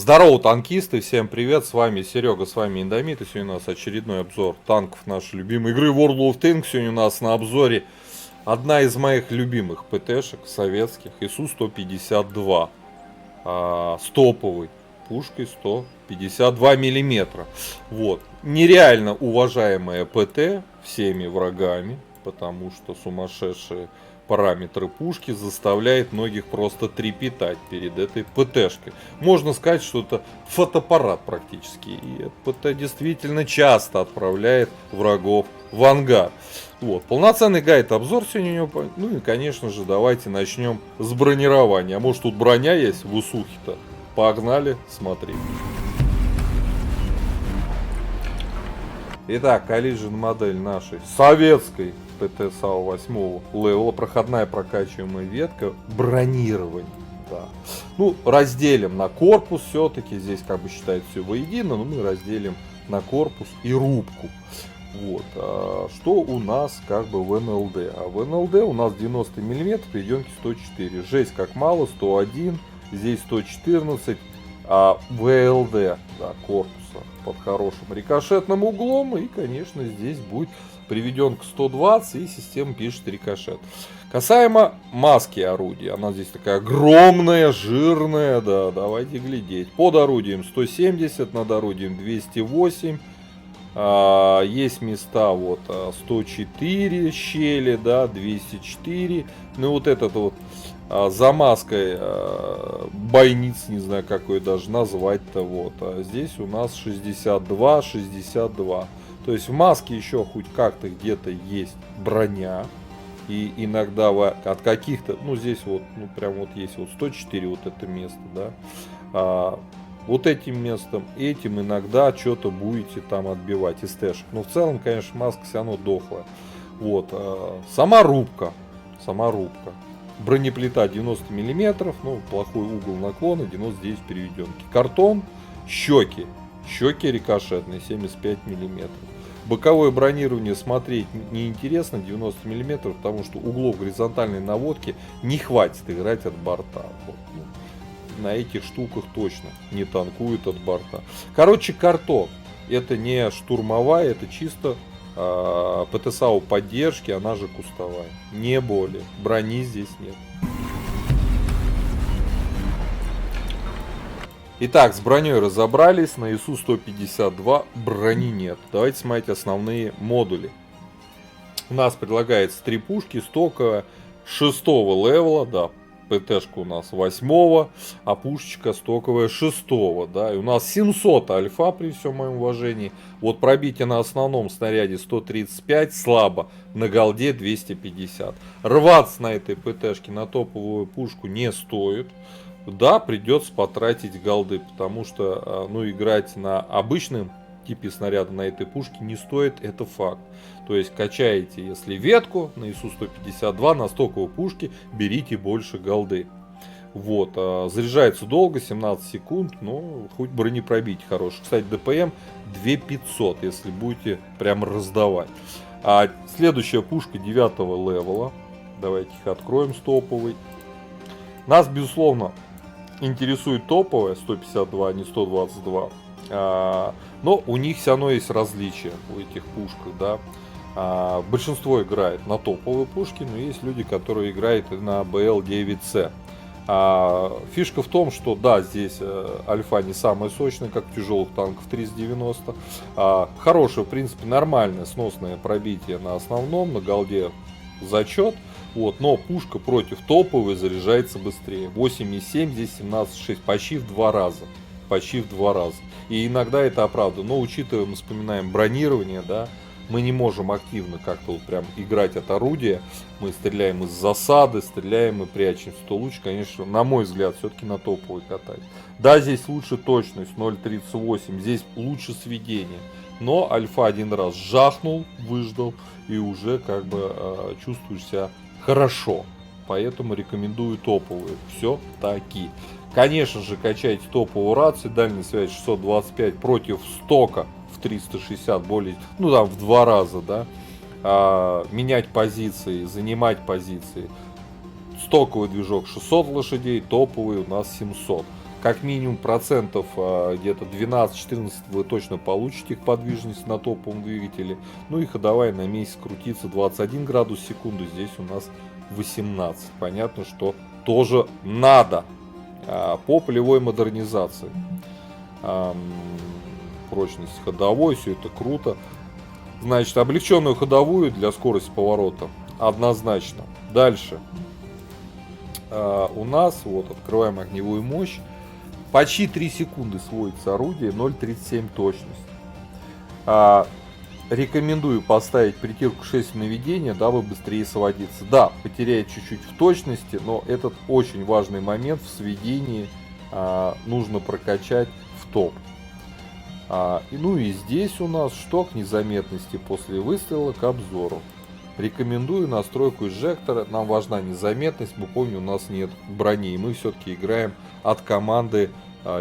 Здорово, танкисты, всем привет, с вами Серега, с вами Индомит, и сегодня у нас очередной обзор танков нашей любимой игры World of Tanks. Сегодня у нас на обзоре одна из моих любимых ПТшек советских, ИСУ-152, с топовой пушкой 152 миллиметра. Вот, нереально уважаемая ПТ всеми врагами, потому что сумасшедшие параметры пушки заставляет многих просто трепетать перед этой ПТшкой. Можно сказать, что это фотоаппарат практически. И ПТ действительно часто отправляет врагов в ангар. Вот, полноценный гайд-обзор сегодня у него. Ну и, конечно же, давайте начнем с бронирования. А может тут броня есть в УСУХе-то? Погнали смотреть. Итак, Collision модель нашей советской ПТ САУ 8 левела, проходная прокачиваемая ветка, бронирование. Да. Ну, разделим на корпус все-таки, здесь как бы считают все воедино, но мы разделим на корпус и рубку. Вот. Что у нас как бы в НЛД? А в НЛД у нас 90 мм, перейденки 104. Жесть как мало, 101, здесь 114, а ВЛД, да, корпуса под хорошим рикошетным углом, и, конечно, здесь будет приведен к 120, и система пишет рикошет. Касаемо маски орудия, она здесь такая огромная, жирная, да, давайте глядеть. Под орудием 170, над орудием 208. Есть места вот 104 щели, да, 204. Ну вот этот вот за маской бойниц, не знаю, как ее даже назвать-то, вот. А здесь у нас 62, 62. То есть в маске еще хоть как-то где-то есть броня. И иногда от каких-то, ну здесь вот, ну прям вот есть вот 104 вот это место, да. Вот этим местом, этим иногда что-то будете там отбивать из тэшек. Но в целом, конечно, маска все равно дохлая. Вот. Сама рубка. Бронеплита 90 мм, ну, плохой угол наклона, 99 переведенки. Картон, щеки рикошетные, 75 мм. Боковое бронирование смотреть неинтересно, 90 мм, потому что углов горизонтальной наводки не хватит играть от борта. Вот, ну, на этих штуках точно не танкует от борта. Короче, картон. Это не штурмовая, это чисто ПТ САУ поддержки, она же кустовая. Не более. Брони здесь нет. Итак, с броней разобрались. На ИСУ-152 брони нет. Давайте смотреть основные модули. У нас предлагается 3 пушки стоковая 6 левела, да. ПТшка у нас 8, а пушечка стоковая 6, да, и у нас 700 альфа при всем моем уважении. Вот пробитие на основном снаряде 135 слабо, на голде 250. Рваться на этой ПТшке на топовую пушку не стоит. Да, придется потратить голды, потому что, ну, играть на обычном типе снаряда на этой пушке не стоит, это факт. То есть качаете, если ветку на ИСУ-152 на стоковой пушке, берите больше голды. Вот, заряжается долго, 17 секунд, но хоть бронепробитие хорошее. Кстати, ДПМ 2500, если будете прямо раздавать. А следующая пушка 9 левела, давайте их откроем с топовой. Нас, безусловно, интересует топовая 152, а не 122. Но у них все равно есть различия у этих пушек, да. Большинство играет на топовые пушки, но есть люди, которые играют на БЛ-9С. Фишка в том, что да, здесь альфа не самая сочная, как у тяжелых танков 390. Хорошее, в принципе, нормальное, сносное пробитие на основном, на голде зачет. Вот, но пушка против топовой заряжается быстрее. 8,7, здесь 17,6, почти в 2 раза. И иногда это оправдано. Но учитывая, мы вспоминаем бронирование, да, мы не можем активно как-то вот прям играть от орудия. Мы стреляем из засады, стреляем и прячемся. То лучше, конечно, на мой взгляд, все-таки на топовый катать. Да, здесь лучше точность 0,38, здесь лучше сведение. Но альфа один раз жахнул, выждал и уже как бы чувствуешь себя хорошо. Поэтому рекомендую топовые. Все-таки. Конечно же, качайте топовую рацию, дальняя связь 625 против стока в 360, более, ну там в 2 раза, да. Менять позиции, занимать позиции. Стоковый движок 600 лошадей, топовый у нас 700. как минимум процентов где-то 12-14 вы точно получите их подвижность на топовом двигателе. Ну и ходовая на месяц крутится 21 градус в секунду, здесь у нас 18. Понятно, что тоже надо по полевой модернизации. Прочность ходовой, все это круто. Значит, облегченную ходовую для скорости поворота однозначно. Дальше. У нас, вот, открываем огневую мощь. Почти 3 секунды сводится орудие, 0,37 точность. Рекомендую поставить притирку шесси наведения, дабы быстрее сводиться. Да, потеряет чуть-чуть в точности, но этот очень важный момент в сведении нужно прокачать в топ. Ну и здесь у нас что к незаметности после выстрела к обзору. Рекомендую настройку инжектора, нам важна незаметность, мы помним, у нас нет брони, и мы все-таки играем от команды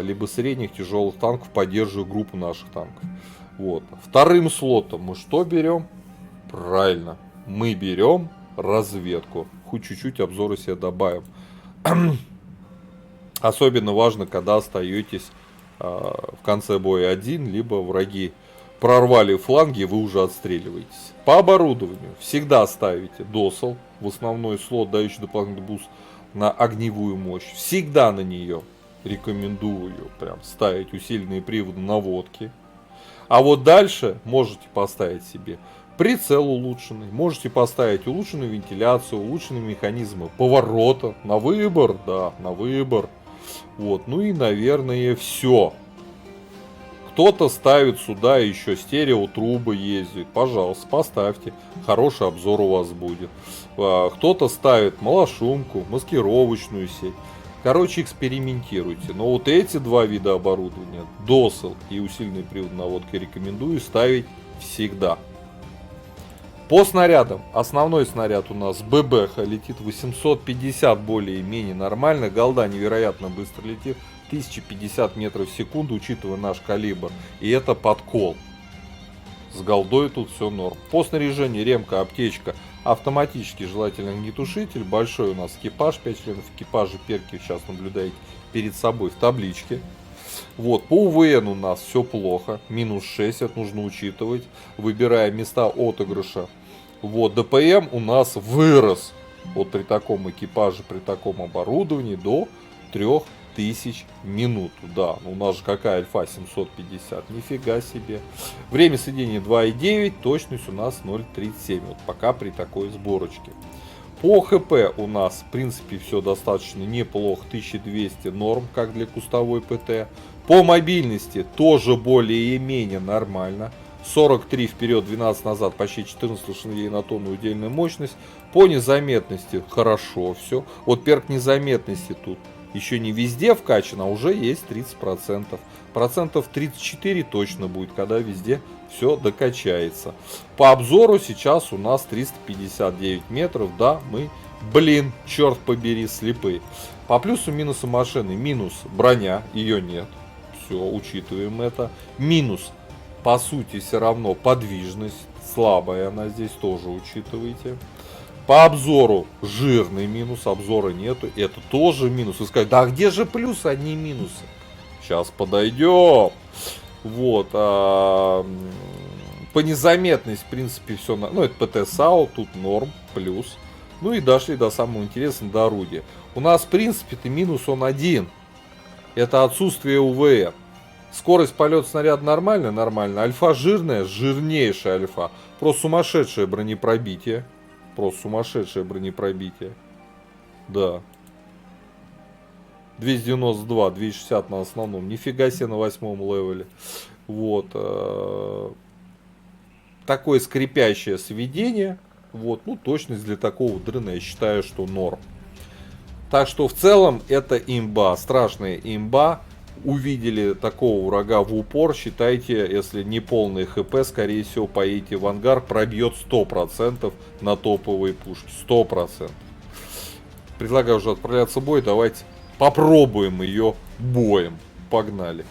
либо средних тяжелых танков, поддерживая группу наших танков. Вот. Вторым слотом мы что берем? Правильно, мы берем разведку, хоть чуть-чуть обзора себе добавим. Особенно важно, когда остаетесь в конце боя один, либо враги прорвали фланги, вы уже отстреливаетесь. По оборудованию всегда ставите досел в основной слот, дающий дополнительный буст на огневую мощь. Всегда на нее рекомендую прям ставить усиленные приводы наводки. А вот дальше можете поставить себе прицел улучшенный, можете поставить улучшенную вентиляцию, улучшенные механизмы поворота. На выбор, да, на выбор. Вот, ну и, наверное, все. Кто-то ставит сюда еще стереотрубы ездит. Пожалуйста, поставьте. Хороший обзор у вас будет. Кто-то ставит малошумку, маскировочную сеть. Короче, экспериментируйте. Но вот эти два вида оборудования, досел и усиленный привод наводки, рекомендую ставить всегда. По снарядам. Основной снаряд у нас ББХ летит 850 более-менее нормально. Голда невероятно быстро летит. 1050 метров в секунду, учитывая наш калибр. И это подкол. С голдой тут все норм. По снаряжению ремка, аптечка, автоматический желательно огнетушитель. Большой у нас экипаж, 5 членов экипажа. Перки сейчас наблюдаете перед собой в табличке. Вот, по УВН у нас все плохо. Минус 6, это нужно учитывать. Выбирая места отыгрыша. Вот, ДПМ у нас вырос. Вот при таком экипаже, при таком оборудовании до 3000 минут. Да, у нас же какая альфа 750, нифига себе. Время сведения 2,9, точность у нас 0,37. Вот пока при такой сборочке. По ХП у нас в принципе все достаточно неплохо, 1200 норм, как для кустовой ПТ. По мобильности тоже более-менее нормально. 43 вперед, 12 назад, почти 14 лошадей на тонну удельная мощность. По незаметности хорошо все. Вот перк незаметности тут еще не везде вкачан, а уже есть 30%. Процентов 34 точно будет, когда везде все докачается. По обзору сейчас у нас 359 метров. Да, мы, блин, черт побери, слепые. По плюсу-минусу машины. Минус броня, ее нет. Все, учитываем это. Минус, по сути, все равно подвижность. Слабая она здесь, тоже учитывайте. По обзору жирный минус, обзора нету. Это тоже минус. Вы скажете, да где же плюсы, одни минусы? Сейчас подойдем. Вот. По незаметности, в принципе, все. Ну, это ПТ-САУ, тут норм, плюс. Ну и дошли до самого интересного, до орудия. У нас, в принципе-то, минус он один. Это отсутствие УВН. Скорость полета снаряда нормальная, нормально. Альфа жирная, жирнейшая альфа. Просто сумасшедшее бронепробитие. Просто сумасшедшее бронепробитие. Да. 292, 260 на основном. Нифига себе на 8-м левеле. Вот. Такое скрипящее сведение. Вот. Ну, точность для такого дрына, я считаю, что норм. Так что в целом это имба. Страшная имба. Увидели такого врага в упор, считайте, если не полный ХП, скорее всего, поедете в ангар, пробьет 100% на топовые пушки. 100%. Предлагаю уже отправляться в бой, давайте попробуем ее боем. Погнали.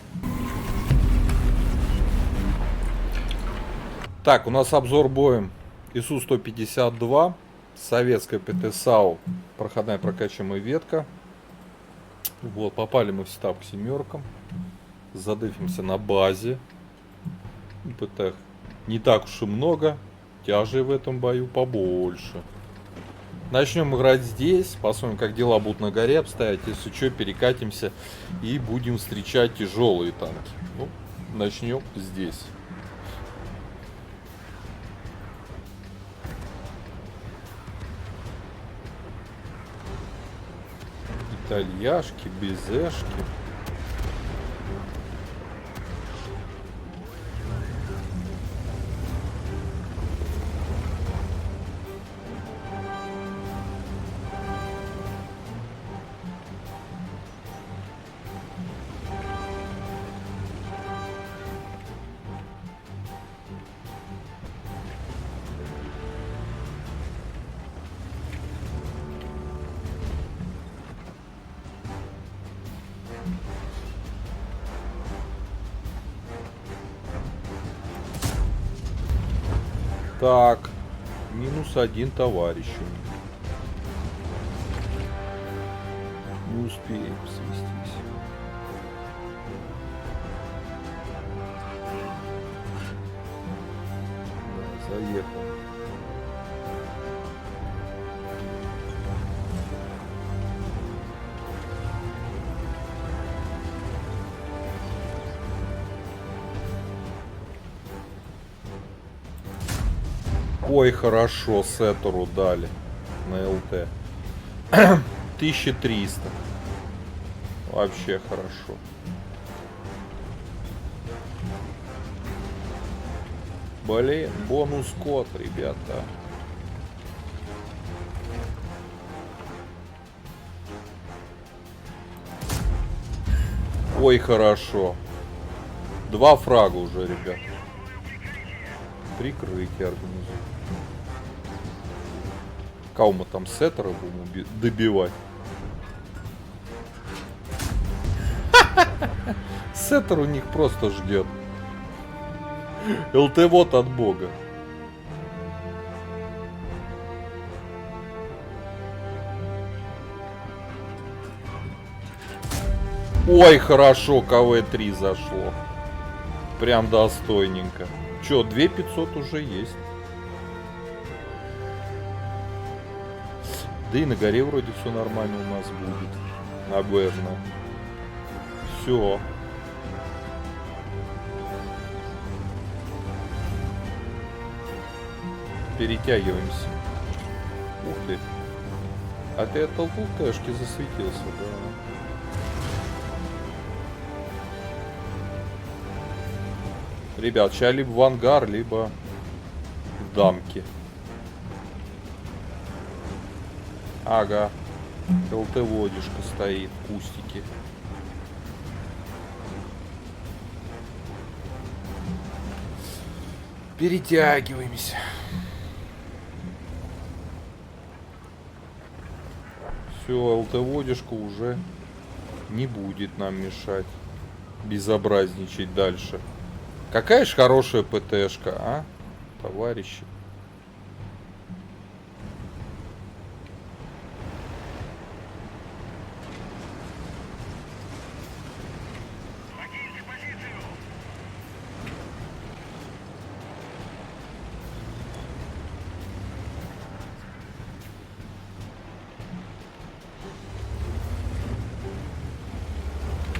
Так, у нас обзор боем ИСУ-152, советская ПТ-САУ, проходная прокачиваемая ветка. Вот, попали мы в стаб к семеркам. Задефимся на базе. ПТ не так уж и много. Тяжей в этом бою побольше. Начнем играть здесь. Посмотрим, как дела будут на горе обстоять. Если что, перекатимся и будем встречать тяжелые танки. Ну, начнем здесь. Итальяшки, безешки. Так, -1 товарищ. Не успеем свестись. Да, заехал. Ой, хорошо, Сеттеру дали на ЛТ. 1300. Вообще хорошо. Блин, бонус код, ребята. Ой, хорошо. 2 фрага уже, ребят. Прикрытие организуем. Кого мы там Сеттера будем добивать? Сеттер у них просто ждет. ЛТ вот от бога. Ой, хорошо, КВ-3 зашло. Прям достойненько. Чё, 2500 уже есть. Да и на горе вроде все нормально у нас будет. Наверное. Все. Перетягиваемся. Ух ты. А ты от толпушки засветился, да. Ребят, сейчас либо в ангар, либо в дамки. Ага. ЛТ-водишка стоит, кустики. Перетягиваемся. Все, ЛТ-водишка уже не будет нам мешать безобразничать дальше. Какая ж хорошая ПТшка, а, товарищи?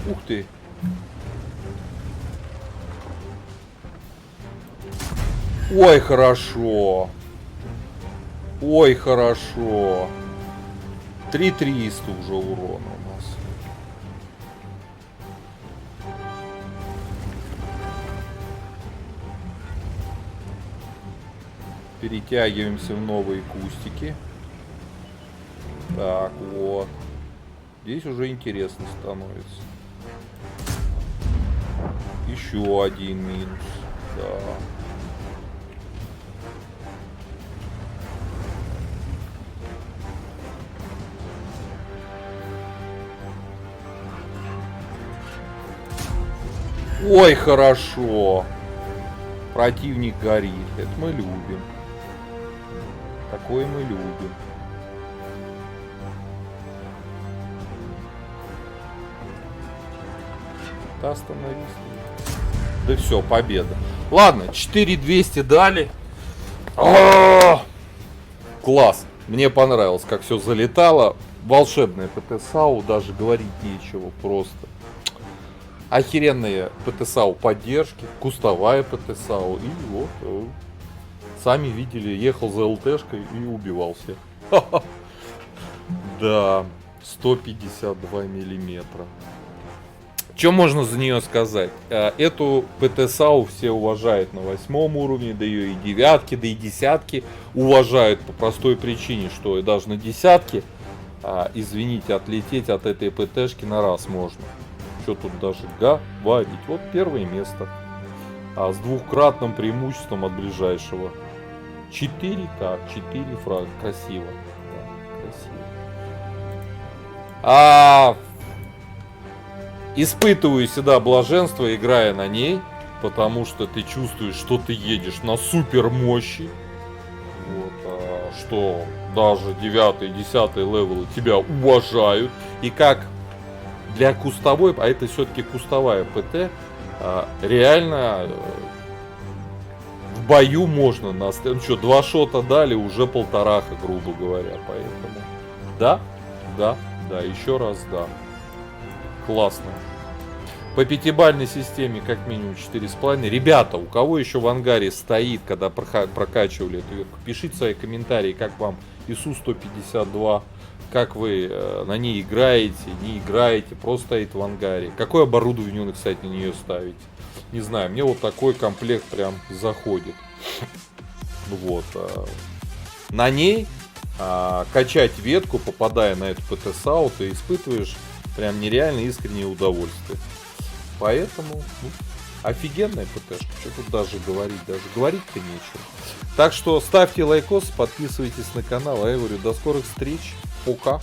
Ух ты! Ой, хорошо! Ой, хорошо! 3300 уже урона у нас. Перетягиваемся в новые кустики. Так, вот. Здесь уже интересно становится. Еще один минус. Да. Ой, хорошо. Противник горит. Это мы любим. Такое мы любим. Да остановись. Да все, победа. Ладно, 4200 дали. Класс. Мне понравилось, как все залетало. Волшебная ПТ-САУ, даже говорить нечего просто. Охеренные ПТ-САУ поддержки, кустовая ПТ-САУ. И вот, сами видели, ехал за ЛТшкой и убивал всех. Да, 152 миллиметра. Что можно за нее сказать? Эту ПТ-САУ все уважают на 8 уровне, да ее и 9, да и 10 уважают по простой причине, что и даже на 10, извините, отлететь от этой ПТшки на раз можно. Что тут даже говорить? Вот первое место. С двухкратным преимуществом от ближайшего. 4К, 4 фрага. Красиво. Да, красиво. Испытываю всегда блаженство, играя на ней, потому что ты чувствуешь, что ты едешь на супер мощи. Вот, что даже 9 и 10 левелы тебя уважают. И как для кустовой, а это все-таки кустовая ПТ, реально в бою можно ну что, 2 шота дали, уже 1,5, грубо говоря. Поэтому да, еще раз да. Классно. По 5-бальной системе как минимум 4,5. Ребята, у кого еще в ангаре стоит, когда прокачивали эту ветку, пишите свои комментарии, как вам ИСУ-152, как вы на ней играете, не играете, просто стоит в ангаре. Какое оборудование вы, кстати, на нее ставите? Не знаю, мне вот такой комплект прям заходит. Вот. На ней качать ветку, попадая на эту ПТ-САУ, ты испытываешь прям нереально искреннее удовольствие. Поэтому офигенная ПТшка. Что тут даже говорить-то нечего. Так что ставьте лайкос, подписывайтесь на канал. А я говорю, до скорых встреч. Пока.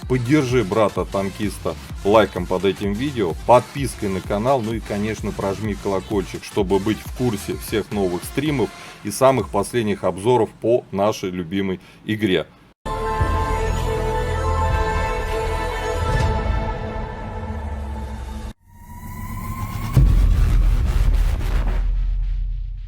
Поддержи брата-танкиста лайком под этим видео, подпиской на канал, ну и, конечно, прожми колокольчик, чтобы быть в курсе всех новых стримов и самых последних обзоров по нашей любимой игре.